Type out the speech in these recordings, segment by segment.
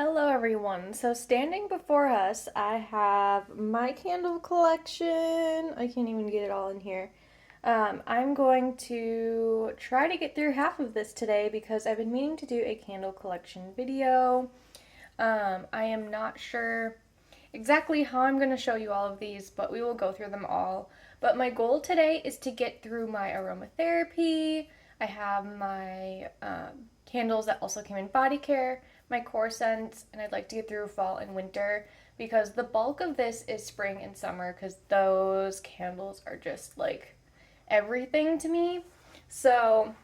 Hello everyone. So standing before us, I have my candle collection. I can't even get it all in here. I'm going to try to get through half of this today because I've been meaning to do a candle collection video. I am not sure exactly how I'm going to show you all of these, but we will go through them all. But my goal today is to get through my aromatherapy. I have my candles that also came in body care, my core scents, and I'd like to get through fall and winter because the bulk of this is spring and summer because those candles are just like everything to me. So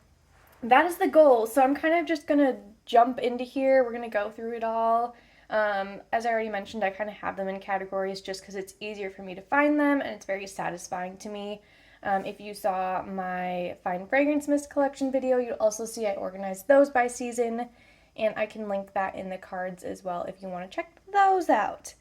that is the goal. So I'm kind of just gonna jump into here. We're gonna go through it all. As I already mentioned, I kind of have them in categories just because it's easier for me to find them and it's very satisfying to me. If you saw my Fine Fragrance Mist collection video, you'll also see I organized those by season, and I can link that in the cards as well if you want to check those out.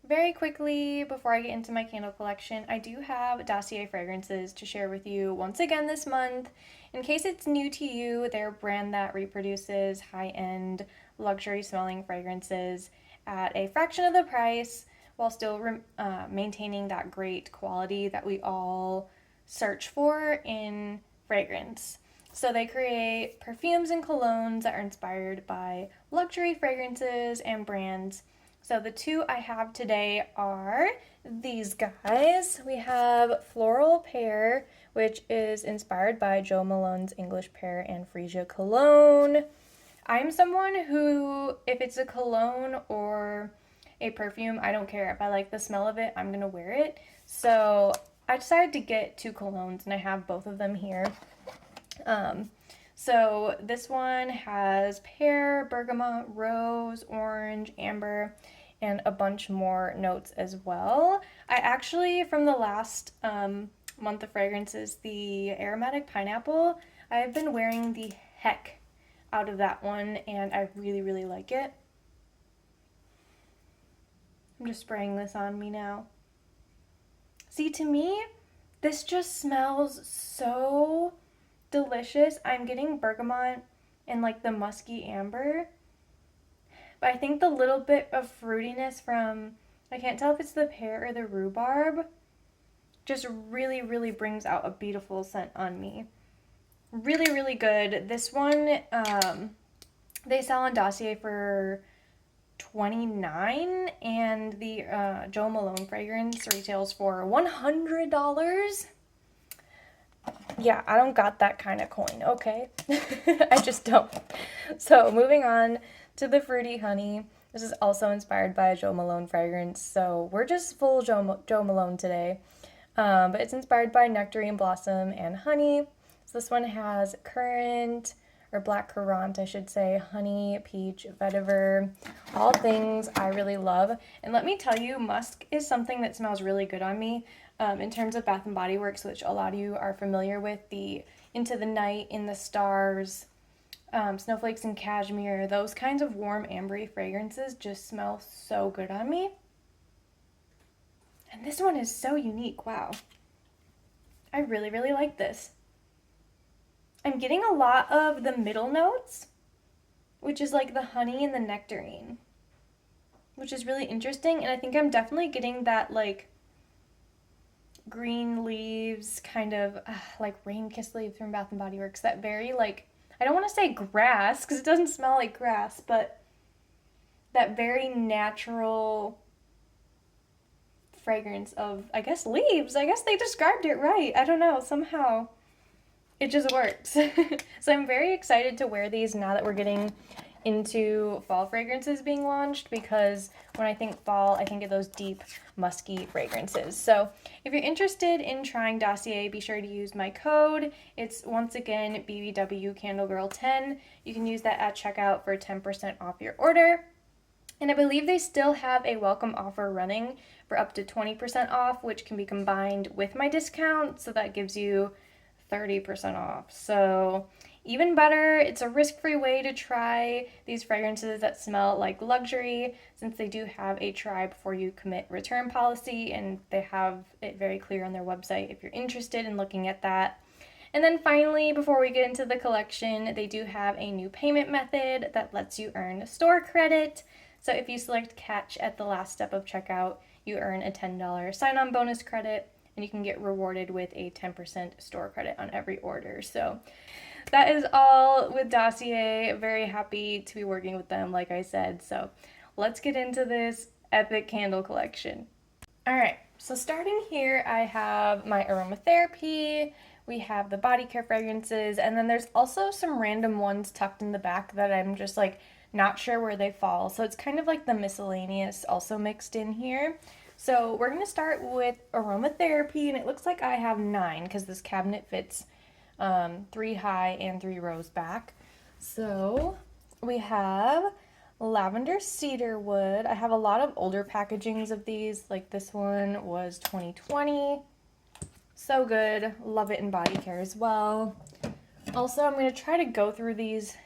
Very quickly, before I get into my candle collection, I do have Dossier Fragrances to share with you once again this month. In case it's new to you, they're a brand that reproduces high-end, luxury smelling fragrances at a fraction of the price while still maintaining that great quality that we all search for in fragrance. So they create perfumes and colognes that are inspired by luxury fragrances and brands. So the two I have today are these guys. We have Floral Pear, which is inspired by Jo Malone's English Pear and Freesia cologne. I'm someone who, if it's a cologne or a perfume, I don't care. If I like the smell of it, I'm going to wear it. So I decided to get two colognes, and I have both of them here. So this one has pear, bergamot, rose, orange, amber, and a bunch more notes as well. I actually, from the last month of fragrances, the Aromatic Pineapple, I've been wearing the heck out of that one, and I really, really like it. I'm just spraying this on me now. See, to me, this just smells so delicious. I'm getting bergamot and like the musky amber. But I think the little bit of fruitiness from, I can't tell if it's the pear or the rhubarb, just really, really brings out a beautiful scent on me. Really, really good. This one, they sell on Dossier for $29, and the Jo Malone fragrance retails for $100. Yeah, I don't got that kind of coin, okay? I just don't. So moving on to the Fruity Honey. This is also inspired by a Jo Malone fragrance, so we're just full Jo Malone today. But it's inspired by Nectarine Blossom and honey. So this one has currant, or black currant, I should say, honey, peach, vetiver, all things I really love. And let me tell you, musk is something that smells really good on me. In terms of Bath & Body Works, which a lot of you are familiar with, the Into the Night, In the Stars, Snowflakes and Cashmere, those kinds of warm ambery fragrances just smell so good on me. And this one is so unique, wow. I really, really like this. I'm getting a lot of the middle notes, which is like the honey and the nectarine, which is really interesting, and I think I'm definitely getting that like green leaves, kind of like rain-kissed leaves from Bath & Body Works, that very like, I don't want to say grass because it doesn't smell like grass, but that very natural fragrance of, I guess, leaves. I guess they described it right. I don't know, somehow it just works. So I'm very excited to wear these now that we're getting into fall fragrances being launched, because when I think fall, I think of those deep, musky fragrances. So if you're interested in trying Dossier, be sure to use my code. It's once again BBW Candlegirl 10. You can use that at checkout for 10% off your order. And I believe they still have a welcome offer running for up to 20% off, which can be combined with my discount, so that gives you 30% off. So even better, it's a risk-free way to try these fragrances that smell like luxury, since they do have a try before you commit return policy, and they have it very clear on their website if you're interested in looking at that. And then finally, before we get into the collection, they do have a new payment method that lets you earn store credit. So if you select Catch at the last step of checkout, you earn a $10 sign-on bonus credit, and you can get rewarded with a 10% store credit on every order. So that is all with Dossier. Very happy to be working with them, like I said. So let's get into this epic candle collection. All right, so starting here, I have my Aromatherapy. We have the body care fragrances, and then there's also some random ones tucked in the back that I'm just like not sure where they fall. So it's kind of like the miscellaneous also mixed in here. So we're gonna start with Aromatherapy, and it looks like I have 9 because this cabinet fits 3 high and 3 rows back. So we have lavender cedar wood. I have a lot of older packagings of these, like this one was 2020. So good. Love it in body care as well. Also, I'm going to try to go through these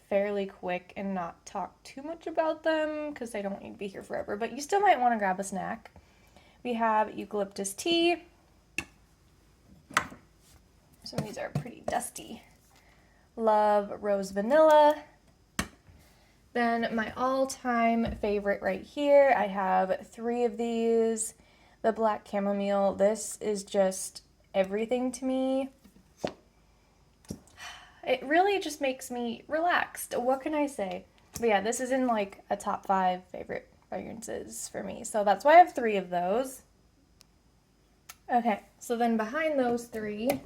fairly quick and not talk too much about them because I don't need to be here forever, but you still might want to grab a snack. We have Eucalyptus Tea. Some of these are pretty dusty. Love Rose Vanilla. Then my all-time favorite right here, I have 3 of these. The Black Chamomile. This is just everything to me. It really just makes me relaxed. What can I say? But yeah, this is in like a top 5 favorite fragrances for me. So that's why I have 3 of those. Okay, so then behind those 3,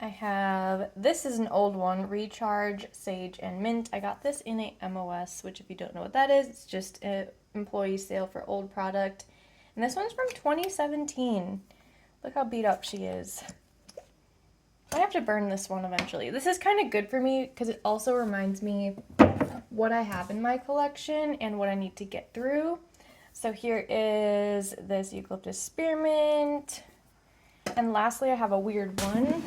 I have, this is an old one, Recharge, Sage, and Mint. I got this in a MOS, which if you don't know what that is, it's just an employee sale for old product. And this one's from 2017. Look how beat up she is. I have to burn this one eventually. This is kind of good for me because it also reminds me what I have in my collection and what I need to get through. So here is this Eucalyptus Spearmint. And lastly, I have a weird one.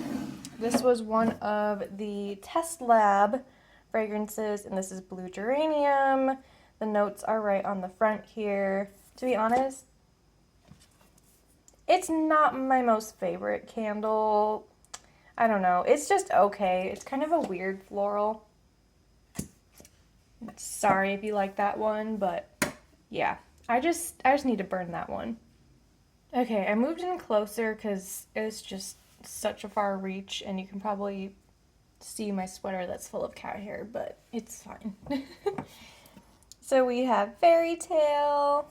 This was one of the Test Lab fragrances, and this is Blue Geranium. The notes are right on the front here. To be honest, it's not my most favorite candle. I don't know. It's just okay. It's kind of a weird floral. Sorry if you like that one, but yeah. I just need to burn that one. Okay, I moved in closer because it's just such a far reach, and you can probably see my sweater that's full of cat hair, but it's fine. So we have Fairy Tale.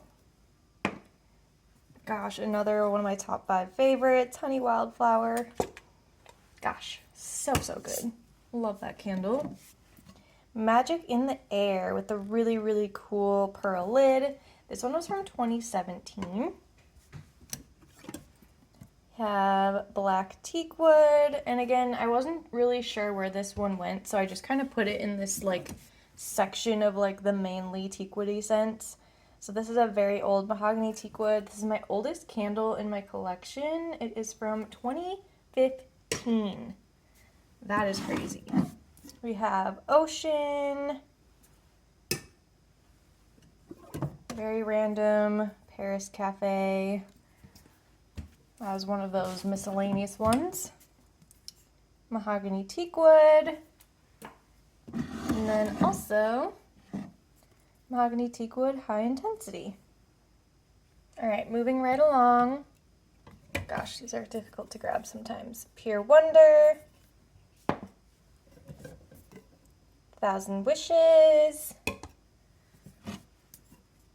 Gosh, another one of my top 5 favorites, Honey Wildflower. Gosh, so good. Love that candle. Magic in the Air with the really, really cool pearl lid. This one was from 2017. Have Black Teak Wood, and again, I wasn't really sure where this one went, so I just kind of put it in this like section of like the mainly teak woody scents. So this is a very old Mahogany Tequila. This is my oldest candle in my collection. It is from 2015. That is crazy. We have Ocean. Very random. Paris Cafe. That was one of those miscellaneous ones. Mahogany Teakwood. And then also Mahogany Teakwood High Intensity. Alright, moving right along. Gosh, these are difficult to grab sometimes. Pure Wonder. Thousand Wishes.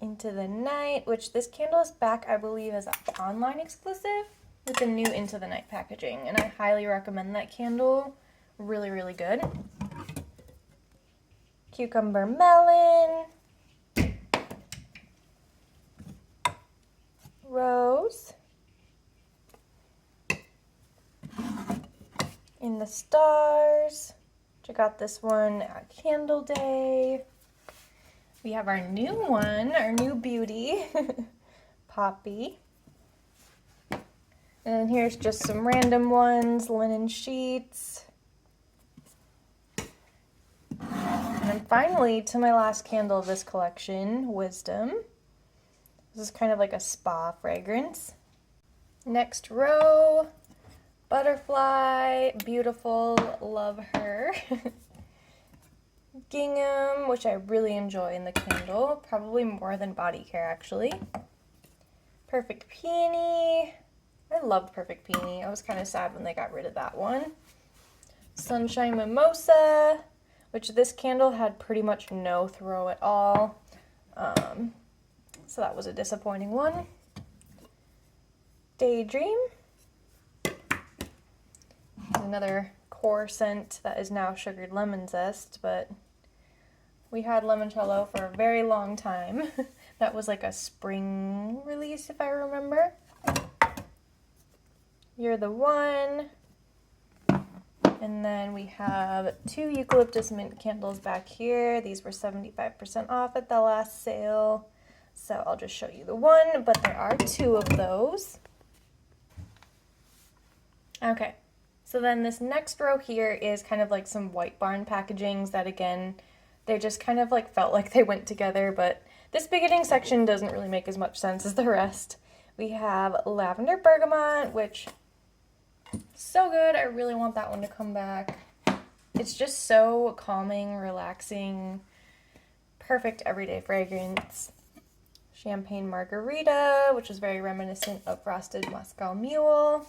Into the Night, which this candle is back, I believe, as an online exclusive with the new Into the Night packaging, and I highly recommend that candle. Really, really good. Cucumber Melon. Rose. In the Stars. I got this one at Candle Day. We have our new one, our new beauty, Poppy. And here's just some random ones, linen sheets. And then finally, to my last candle of this collection, Wisdom. This is kind of like a spa fragrance. Next row, Butterfly, beautiful, love her. Gingham, which I really enjoy in the candle, probably more than Body Care actually. Perfect Peony, I loved Perfect Peony. I was kind of sad when they got rid of that one. Sunshine Mimosa, which this candle had pretty much no throw at all. So that was a disappointing one. Daydream. Another core scent that is now sugared lemon zest, but we had limoncello for a very long time. That was like a spring release, if I remember. You're the One. And then we have 2 eucalyptus mint candles back here. These were 75% off at the last sale. So I'll just show you the one, but there are 2 of those. Okay, so then this next row here is kind of like some White Barn packagings that, again, they just kind of like felt like they went together, but this beginning section doesn't really make as much sense as the rest. We have Lavender Bergamot, which so good. I really want that one to come back. It's just so calming, relaxing, perfect everyday fragrance. Champagne Margarita, which is very reminiscent of Frosted Moscow Mule.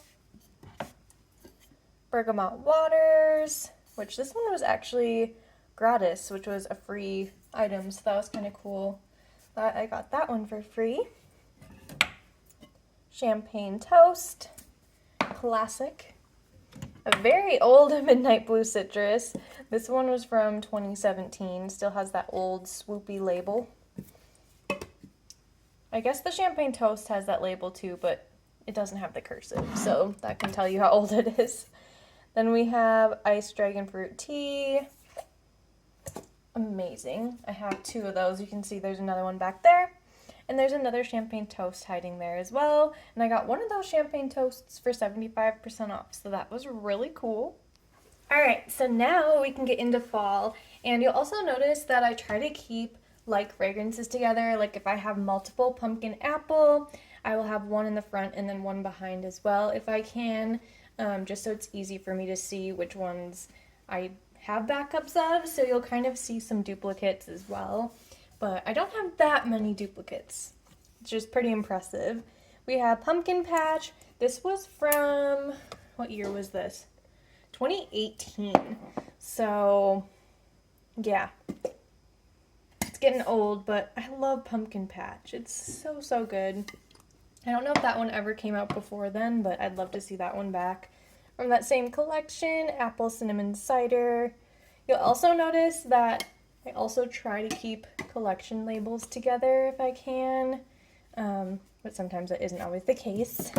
Bergamot Waters, which this one was actually gratis, which was a free item, so that was kind of cool. I got that one for free. Champagne Toast, classic. A very old Midnight Blue Citrus. This one was from 2017, still has that old swoopy label. I guess the Champagne Toast has that label too, but it doesn't have the cursive, so that can tell you how old it is. Then we have Iced Dragon Fruit Tea. Amazing. I have 2 of those. You can see there's another one back there. And there's another Champagne Toast hiding there as well. And I got one of those Champagne Toasts for 75% off, so that was really cool. Alright, so now we can get into fall. And you'll also notice that I try to keep like fragrances together. Like if I have multiple pumpkin apple, I will have one in the front and then one behind as well if I can, just so it's easy for me to see which ones I have backups of. So you'll kind of see some duplicates as well, but I don't have that many duplicates. It's just pretty impressive. We have Pumpkin Patch. This was from, what year was this? 2018. So yeah, it's getting old, but I love Pumpkin Patch. It's so, so good. I don't know if that one ever came out before then, but I'd love to see that one back. From that same collection, Apple Cinnamon Cider. You'll also notice that I also try to keep collection labels together if I can, but sometimes that isn't always the case.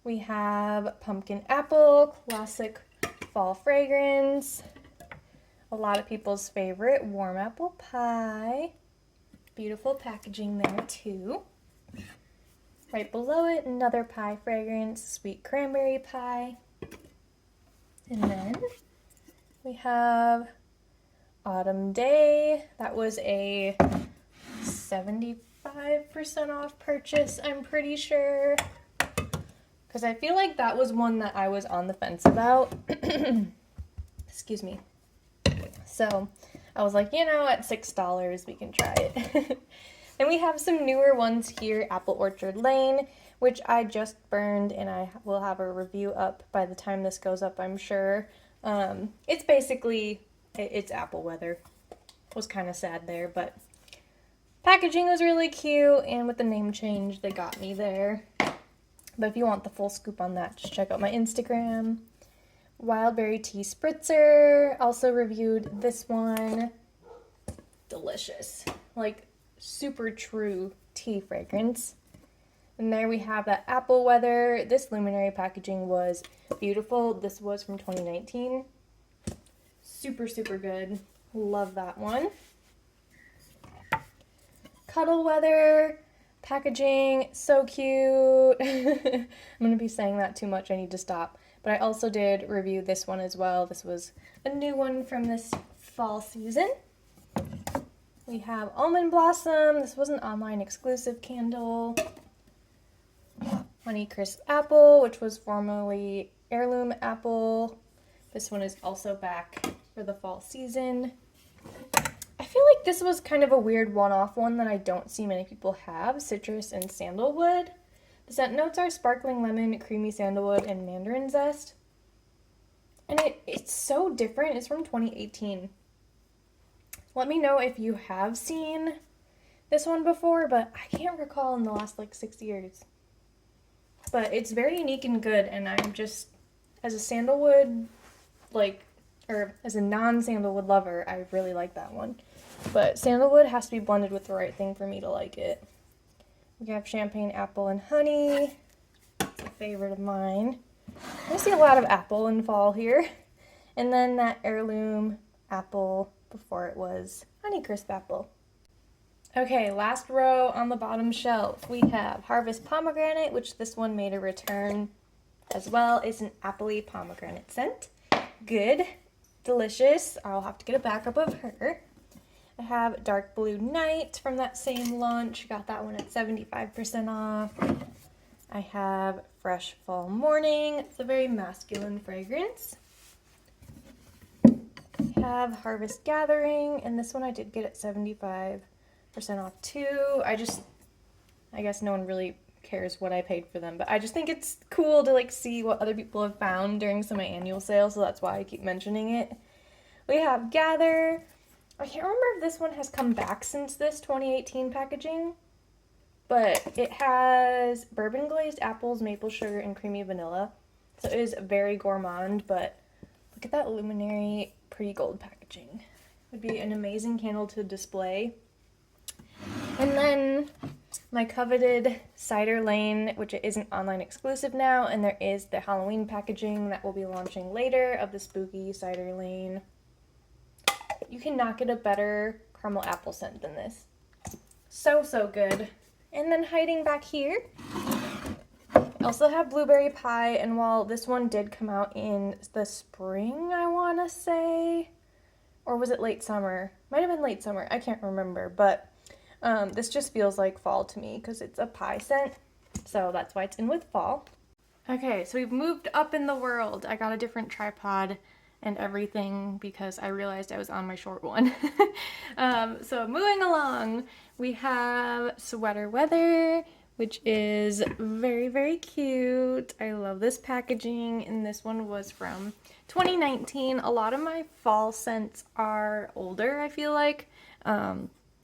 We have Pumpkin Apple, classic fall fragrance. A lot of people's favorite, Warm Apple Pie. Beautiful packaging there too. Right below it, another pie fragrance, Sweet Cranberry Pie. And then we have Autumn Day. That was a 75% off purchase, I'm pretty sure. Because I feel like that was one that I was on the fence about. Excuse me. So I was like, you know, at $6 we can try it. Then we have some newer ones here, Apple Orchard Lane, which I just burned, and I will have a review up by the time this goes up, I'm sure. It's basically, it's apple weather. Was kind of sad there, but packaging was really cute, and with the name change, they got me there. But if you want the full scoop on that, just check out my Instagram. Wildberry Tea Spritzer, also reviewed this one. Delicious. Like, super true tea fragrance. And there we have that apple weather. This luminary packaging was beautiful. This was from 2019. Super, super good. Love that one. Cuddle weather packaging, so cute. I'm going to be saying that too much. I need to stop. But I also did review this one as well. This was a new one from this fall season. We have Almond Blossom. This was an online exclusive candle. Honeycrisp Apple, which was formerly Heirloom Apple. This one is also back for the fall season. I feel like this was kind of a weird one-off one that I don't see many people have. Citrus and sandalwood. The scent notes are sparkling lemon, creamy sandalwood, and mandarin zest. And it's so different. It's from 2018. Let me know if you have seen this one before, but I can't recall in the last like 6 years. But it's very unique and good, and I'm just, as a sandalwood, or as a non-sandalwood lover, I really like that one. But sandalwood has to be blended with the right thing for me to like it. We have champagne, apple, and honey. It's a favorite of mine. I see a lot of apple in fall here. And then that heirloom apple before it was Honeycrisp Apple. Okay, last row on the bottom shelf, we have Harvest Pomegranate, which this one made a return as well. It's an appley pomegranate scent. Good, delicious. I'll have to get a backup of her. I have Dark Blue Night from that same launch. Got that one at 75% off. I have Fresh Fall Morning. It's a very masculine fragrance. I have Harvest Gathering, and this one I did get at 75% off too. I guess no one really cares what I paid for them, but I just think it's cool to like see what other people have found during some of my annual sales, so that's why I keep mentioning it. We have Gather. I can't remember if this one has come back since this 2018 packaging, but it has bourbon glazed apples, maple sugar, and creamy vanilla. So it is very gourmand, but look at that luminary pretty gold packaging. Would be an amazing candle to display. And then my coveted Cider Lane, which it isn't online exclusive now, and there is the Halloween packaging that will be launching later of the spooky Cider Lane. You cannot get a better caramel apple scent than this. So, so good. And then hiding back here, I also have Blueberry Pie, and while this one did come out in the spring, I want to say, or was it late summer? Might have been late summer, I can't remember, but this just feels like fall to me because it's a pie scent, so that's why it's in with fall. Okay, so we've moved up in the world. I got a different tripod and everything because I realized I was on my short one. So moving along, we have Sweater Weather, which is very, very cute. I love this packaging, and this one was from 2019. A lot of my fall scents are older, I feel like,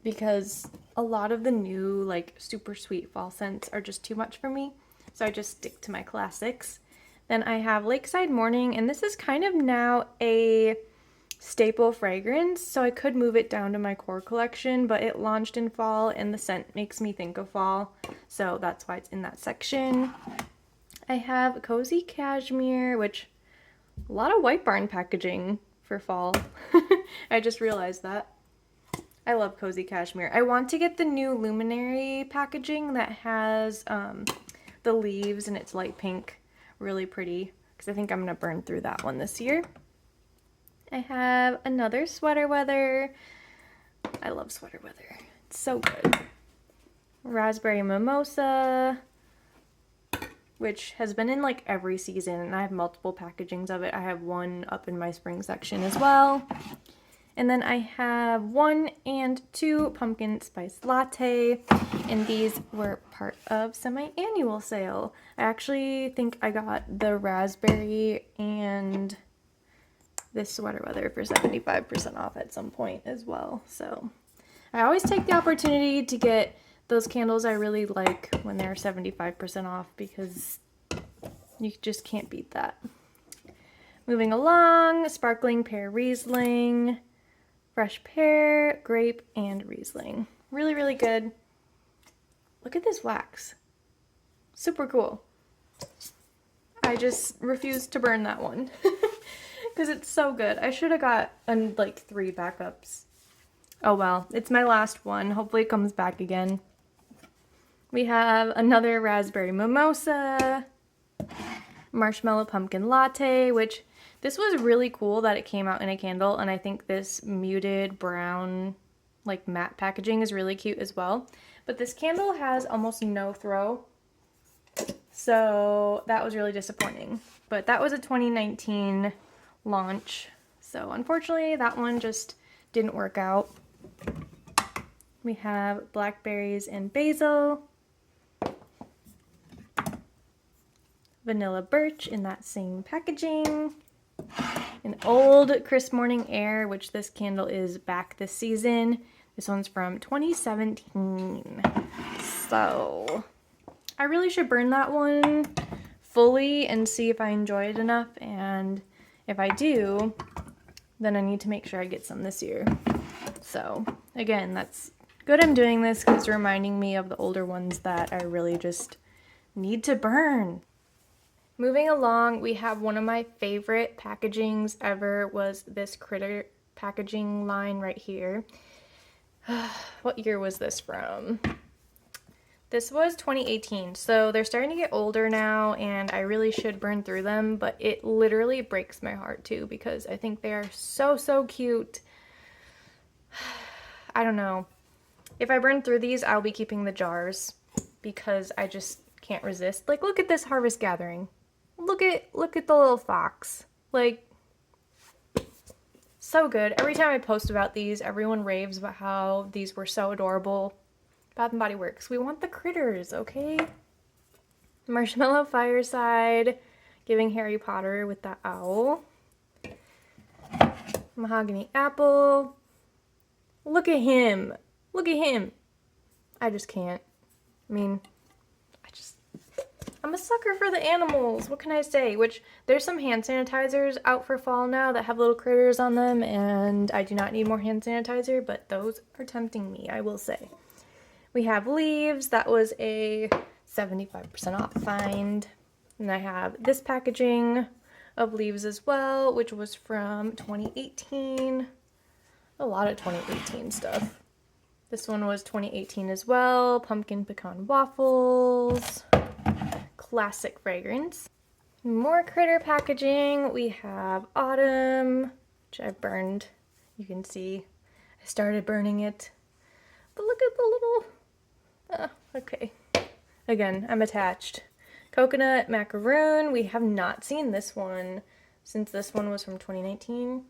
because a lot of the new, like, super sweet fall scents are just too much for me, so I just stick to my classics. Then I have Lakeside Morning, and this is kind of now a staple fragrance, so I could move it down to my core collection, but it launched in fall, and the scent makes me think of fall, so that's why it's in that section. I have Cozy Cashmere, which, a lot of White Barn packaging for fall. I just realized that. I love Cozy Cashmere. I want to get the new Luminary packaging that has the leaves and it's light pink. Really pretty, because I think I'm going to burn through that one this year. I have another Sweater Weather. I love Sweater Weather. It's so good. Raspberry Mimosa, which has been in like every season, and I have multiple packagings of it. I have one up in my spring section as well. And then I have 1 and 2 pumpkin spice latte, and these were part of semi-annual sale. I actually think I got the raspberry and this Sweater Weather for 75% off at some point as well. So I always take the opportunity to get those candles I really like when they're 75% off, because you just can't beat that. Moving along, Sparkling Pear Riesling, Fresh Pear, Grape, and Riesling. Really, really good. Look at this wax. Super cool. I just refused to burn that one because it's so good. I should have got like 3 backups. Oh well, it's my last one. Hopefully it comes back again. We have another Raspberry Mimosa, Marshmallow Pumpkin Latte, which this was really cool that it came out in a candle, and I think this muted brown, like matte packaging is really cute as well. But this candle has almost no throw, so that was really disappointing. But that was a 2019 launch. So unfortunately, that one just didn't work out. We have blackberries and basil. Vanilla birch in that same packaging. An old Crisp Morning Air, which this candle is back this season. This one's from 2017. So I really should burn that one fully and see if I enjoy it enough. And if I do, then I need to make sure I get some this year. So again, that's good I'm doing this because it's reminding me of the older ones that I really just need to burn. Moving along, we have one of my favorite packagings ever was this Critter packaging line right here. What year was this from? This was 2018, so they're starting to get older now, and I really should burn through them, but it literally breaks my heart too because I think they are so, so cute. I don't know. If I burn through these, I'll be keeping the jars because I just can't resist. Like, look at this Harvest Gathering. Look at the little fox. Like, so good. Every time I post about these, everyone raves about how these were so adorable. Bath & Body Works. We want the critters, okay? Marshmallow Fireside, giving Harry Potter with that owl. Mahogany Apple. Look at him. Look at him. I just can't. I mean, I'm a sucker for the animals. What can I say? Which, there's some hand sanitizers out for fall now that have little critters on them, and I do not need more hand sanitizer, but those are tempting me, I will say. We have leaves. That was a 75% off find. And I have this packaging of leaves as well, which was from 2018. A lot of 2018 stuff. This one was 2018 as well. Pumpkin pecan waffles. Classic fragrance. More critter packaging. We have autumn, which I burned. You can see I started burning it. But look at the little... okay. Again, I'm attached. Coconut macaroon. We have not seen this one since this one was from 2019.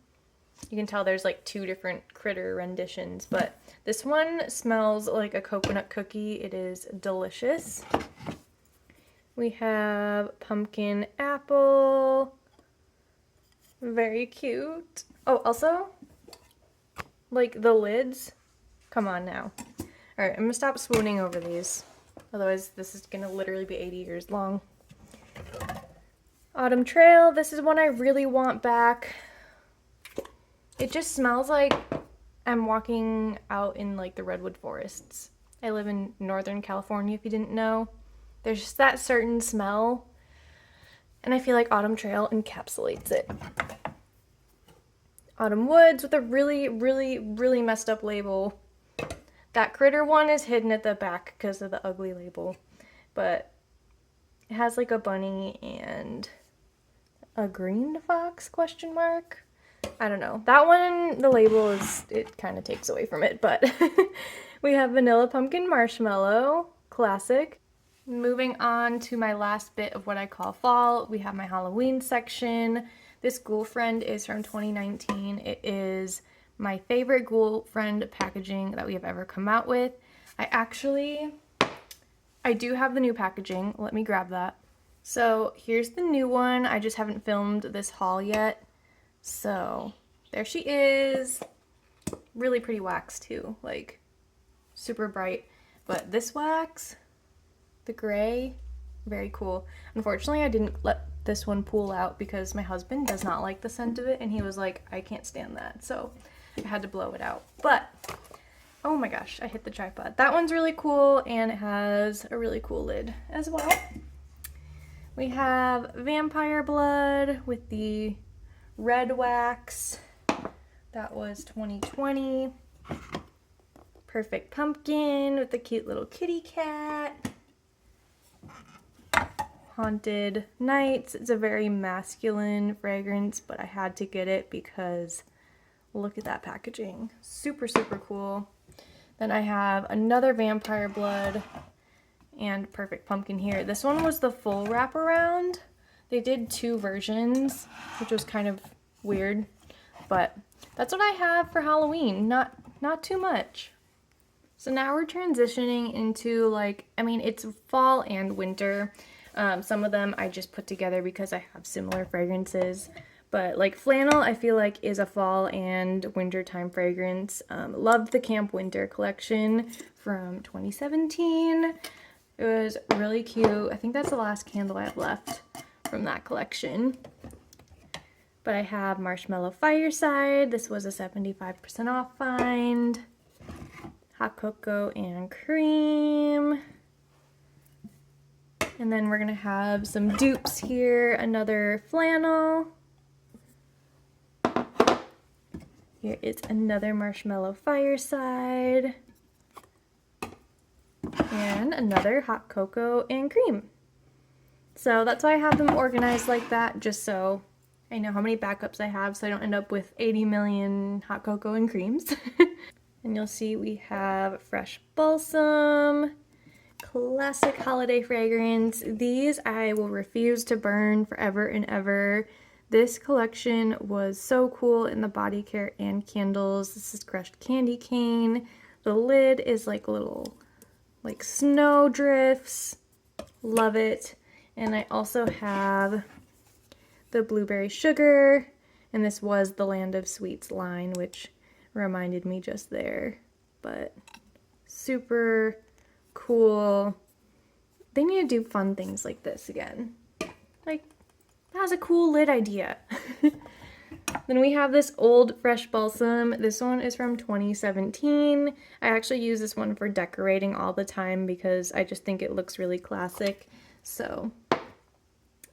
You can tell there's like two different critter renditions, but this one smells like a coconut cookie. It is delicious. We have pumpkin apple. Very cute. Oh, also, like the lids. Come on now. All right, I'm gonna stop swooning over these. Otherwise, this is gonna literally be 80 years long. Autumn Trail. This is one I really want back. It just smells like I'm walking out in like the redwood forests. I live in Northern California, if you didn't know. There's just that certain smell, and I feel like Autumn Trail encapsulates it. Autumn Woods with a really, really, really messed up label. That critter one is hidden at the back because of the ugly label, but it has like a bunny and a green fox question mark. I don't know. That one, the label is, it kind of takes away from it, but we have vanilla pumpkin marshmallow, classic. Moving on to my last bit of what I call fall, we have my Halloween section. This Ghoul Friend is from 2019. It is my favorite Ghoul Friend packaging that we have ever come out with. I do have the new packaging. Let me grab that. So here's the new one. I just haven't filmed this haul yet. So there she is. Really pretty wax too, like super bright. But this wax, the gray, very cool. Unfortunately, I didn't let this one pool out because my husband does not like the scent of it, and he was like, I can't stand that, so I had to blow it out. But oh my gosh, I hit the tripod. That one's really cool, and it has a really cool lid as well. We have Vampire Blood with the red wax. That was 2020. Perfect Pumpkin with the cute little kitty cat. Haunted Nights. It's a very masculine fragrance, but I had to get it because look at that packaging. Super, super cool. Then I have another Vampire Blood and Perfect Pumpkin here. This one was the full wraparound. They did 2 versions, which was kind of weird, but that's what I have for Halloween. Not too much. So now we're transitioning into like, I mean, it's fall and winter. Some of them I just put together because I have similar fragrances. But like flannel, I feel like is a fall and wintertime fragrance. Loved the Camp Winter collection from 2017. It was really cute. I think that's the last candle I have left from that collection. But I have Marshmallow Fireside. This was a 75% off find. Hot cocoa and cream. And then we're gonna have some dupes here. Another flannel. Here is another Marshmallow Fireside. And another hot cocoa and cream. So that's why I have them organized like that, just so I know how many backups I have so I don't end up with 80 million hot cocoa and creams. And you'll see we have Fresh Balsam, classic holiday fragrance. These I will refuse to burn forever and ever. This collection was so cool in the body care and candles. This is crushed candy cane. The lid is like little like snow drifts. Love it. And I also have the blueberry sugar, and this was the Land of Sweets line, which reminded me just there. But super cool. They need to do fun things like this again. Like, that was a cool lid idea. Then we have this old Fresh Balsam. This one is from 2017. I actually use this one for decorating all the time because I just think it looks really classic. So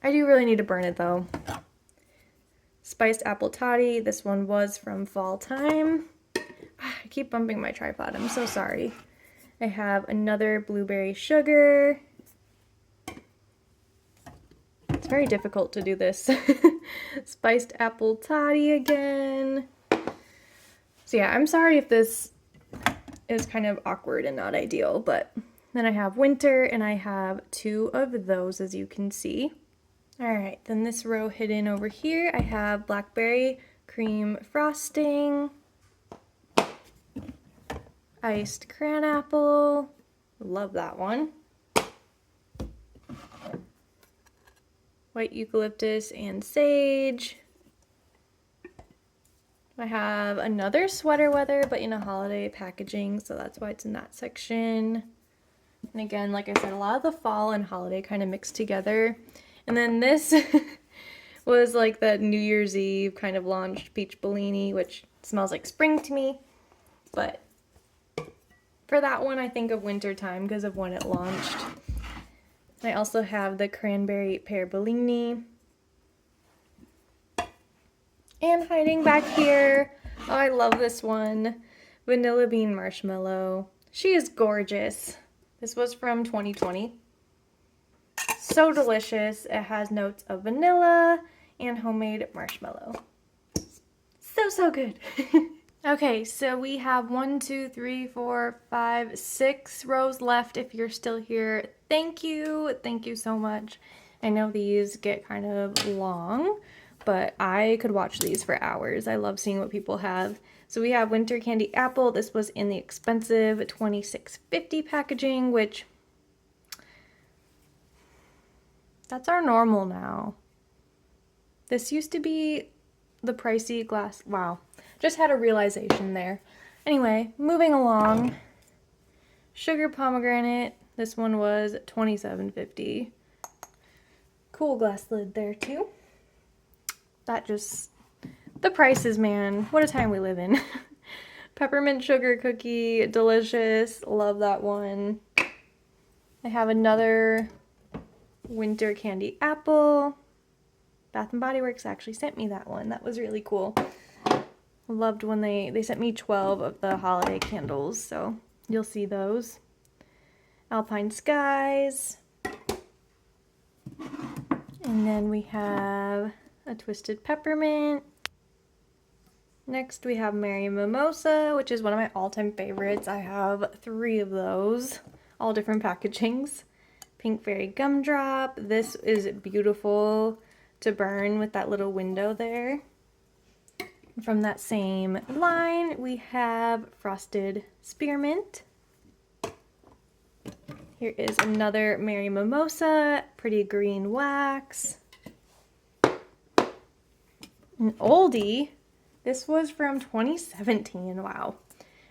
I do really need to burn it though. Spiced Apple Toddy. This one was from fall time. I keep bumping my tripod. I'm so sorry. I have another blueberry sugar. It's very difficult to do this. Spiced Apple Toddy again. So yeah, I'm sorry if this is kind of awkward and not ideal, but then I have winter and I have 2 of those, as you can see. All right, then this row hidden over here, I have Blackberry cream frosting, iced cran apple, love that one. White eucalyptus and sage. I have another sweater weather, but in a holiday packaging, so that's why it's in that section. And again, like I said, a lot of the fall and holiday kind of mixed together. And then this was like that New Year's Eve kind of launched peach Bellini, which smells like spring to me. But for that one, I think of winter time because of when it launched. I also have the Cranberry Pear Bellini. And hiding back here, oh, I love this one, Vanilla Bean Marshmallow. She is gorgeous. This was from 2020. So delicious. It has notes of vanilla and homemade marshmallow. So good. Okay, so we have 1, 2, 3, 4, 5, 6 rows left. If you're still here, thank you so much. I know these get kind of long, but I could watch these for hours. I love seeing what people have. So we have Winter Candy Apple. This was in the expensive $26.50 packaging, which that's our normal now. This used to be the pricey glass. Wow. Just had a realization there. Anyway, moving along. Sugar Pomegranate. This one was $27.50. Cool glass lid there too. That just, the prices, man. What a time we live in. Peppermint sugar cookie, delicious. Love that one. I have another Winter Candy Apple. Bath & Body Works actually sent me that one. That was really cool. Loved when they sent me 12 of the holiday candles, so you'll see those. Alpine Skies. And then we have a Twisted Peppermint. Next we have Merry Mimosa, which is one of my all-time favorites. I have 3 of those, all different packagings. Pink Fairy Gumdrop. This is beautiful to burn with that little window there. From that same line, we have Frosted Spearmint. Here is another Merry Mimosa, Pretty Green Wax. An oldie. This was from 2017, wow.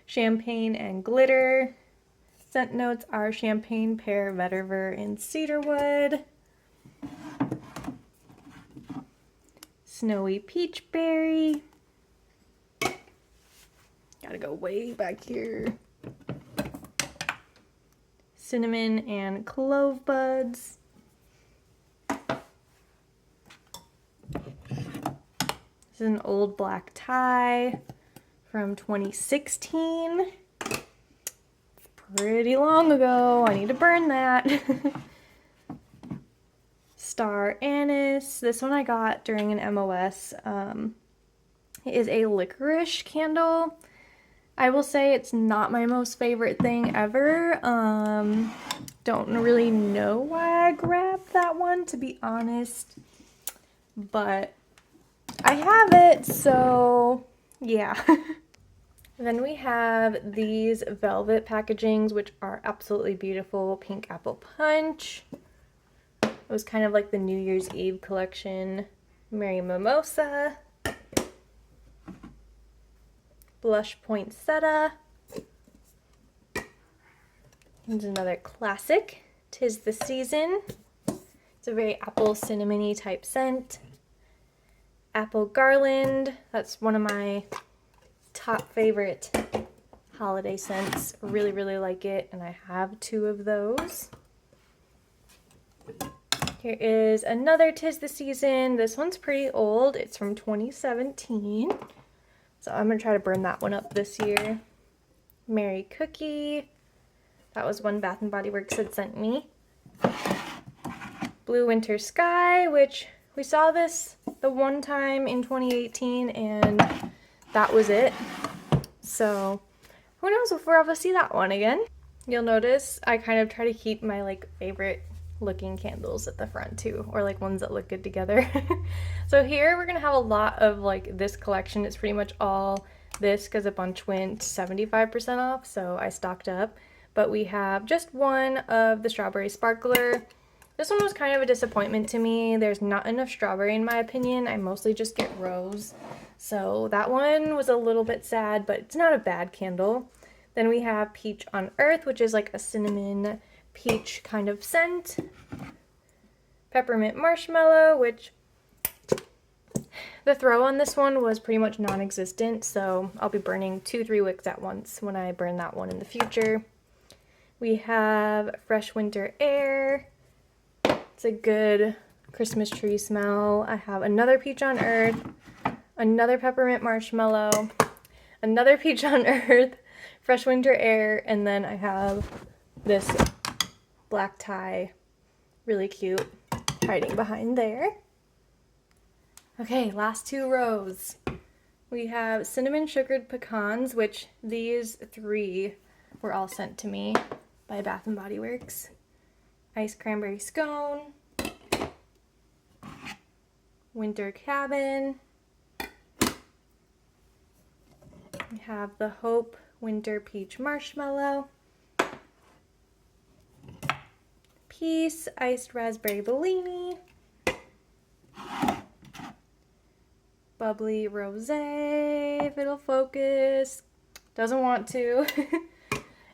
Champagne and Glitter. Scent notes are champagne, pear, vetiver, and cedarwood. Snowy peach berry. Gotta go way back here. Cinnamon and clove buds. This is an old black tie from 2016. Pretty long ago. I need to burn that. Star Anise. This one I got during an MOS. It is a licorice candle. I will say it's not my most favorite thing ever. Don't really know why I grabbed that one, to be honest. But I have it, so yeah. Then we have these velvet packagings, which are absolutely beautiful. Pink Apple Punch. It was kind of like the New Year's Eve collection. Merry Mimosa. Blush Poinsettia. Here's another classic. 'Tis the Season. It's a very apple cinnamony type scent. Apple Garland. That's one of my top favorite holiday scents. Really, really like it, and I have 2 of those. Here is another 'Tis the Season. This one's pretty old. It's from 2017. So I'm going to try to burn that one up this year. Merry Cookie. That was one Bath & Body Works had sent me. Blue Winter Sky, which we saw this the one time in 2018, and that was it. So who knows if we'll ever see that one again. You'll notice I kind of try to keep my like favorite looking candles at the front too, or like ones that look good together. So here we're gonna have a lot of like this collection. It's pretty much all this because a bunch went 75% off, so I stocked up. But we have just one of the Strawberry Sparkler. This one was kind of a disappointment to me. There's not enough strawberry in my opinion. I mostly just get rose. So that one was a little bit sad, but it's not a bad candle. Then we have Peach on Earth, which is like a cinnamon peach kind of scent. Peppermint Marshmallow, which the throw on this one was pretty much non-existent, so I'll be burning 2-3 wicks at once when I burn that one in the future. We have Fresh Winter Air. It's a good Christmas tree smell. I have another Peach on Earth, another Peppermint Marshmallow, another Peach on Earth, Fresh Winter Air, and then I have this black tie, really cute, hiding behind there. Okay, last 2 rows. We have Cinnamon Sugared Pecans, which these 3 were all sent to me by Bath & Body Works. Iced Cranberry Scone. Winter Cabin. We have the Hope Winter Peach Marshmallow. Peace Iced Raspberry Bellini. Bubbly Rosé, if it'll focus. Doesn't want to.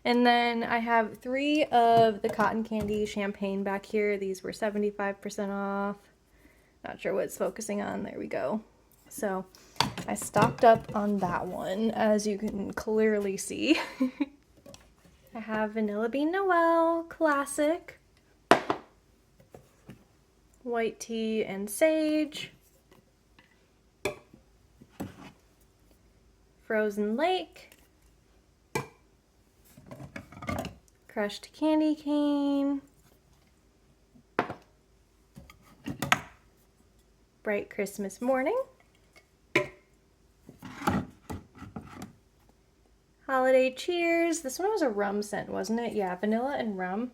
And then I have 3 of the Cotton Candy Champagne back here. These were 75% off. Not sure what it's focusing on. There we go. So I stocked up on that one, as you can clearly see. I have Vanilla Bean Noel, classic. White Tea and Sage. Frozen Lake. Crushed Candy Cane. Bright Christmas Morning. Holiday Cheers. This one was a rum scent, wasn't it? Yeah, vanilla and rum.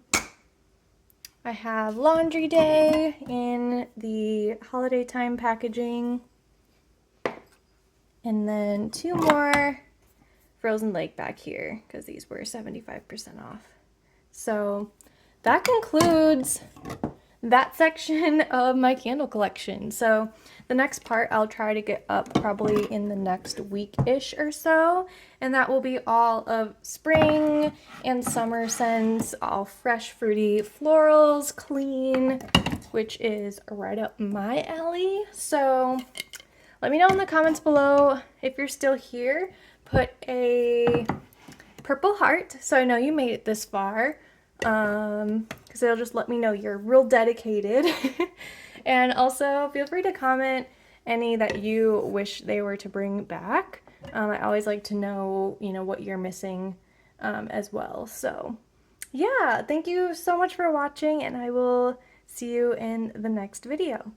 I have Laundry Day in the holiday time packaging. And then 2 more Frozen Lake back here because these were 75% off. So that concludes that section of my candle collection. So the next part I'll try to get up probably in the next week-ish or so, and that will be all of spring and summer scents, all fresh, fruity florals, clean, which is right up my alley. So let me know in the comments below if you're still here. Put a purple heart so I know you made it this far, because it'll just let me know you're real dedicated. And also feel free to comment any that you wish they were to bring back. I always like to know, what you're missing as well. So yeah, thank you so much for watching, and I will see you in the next video.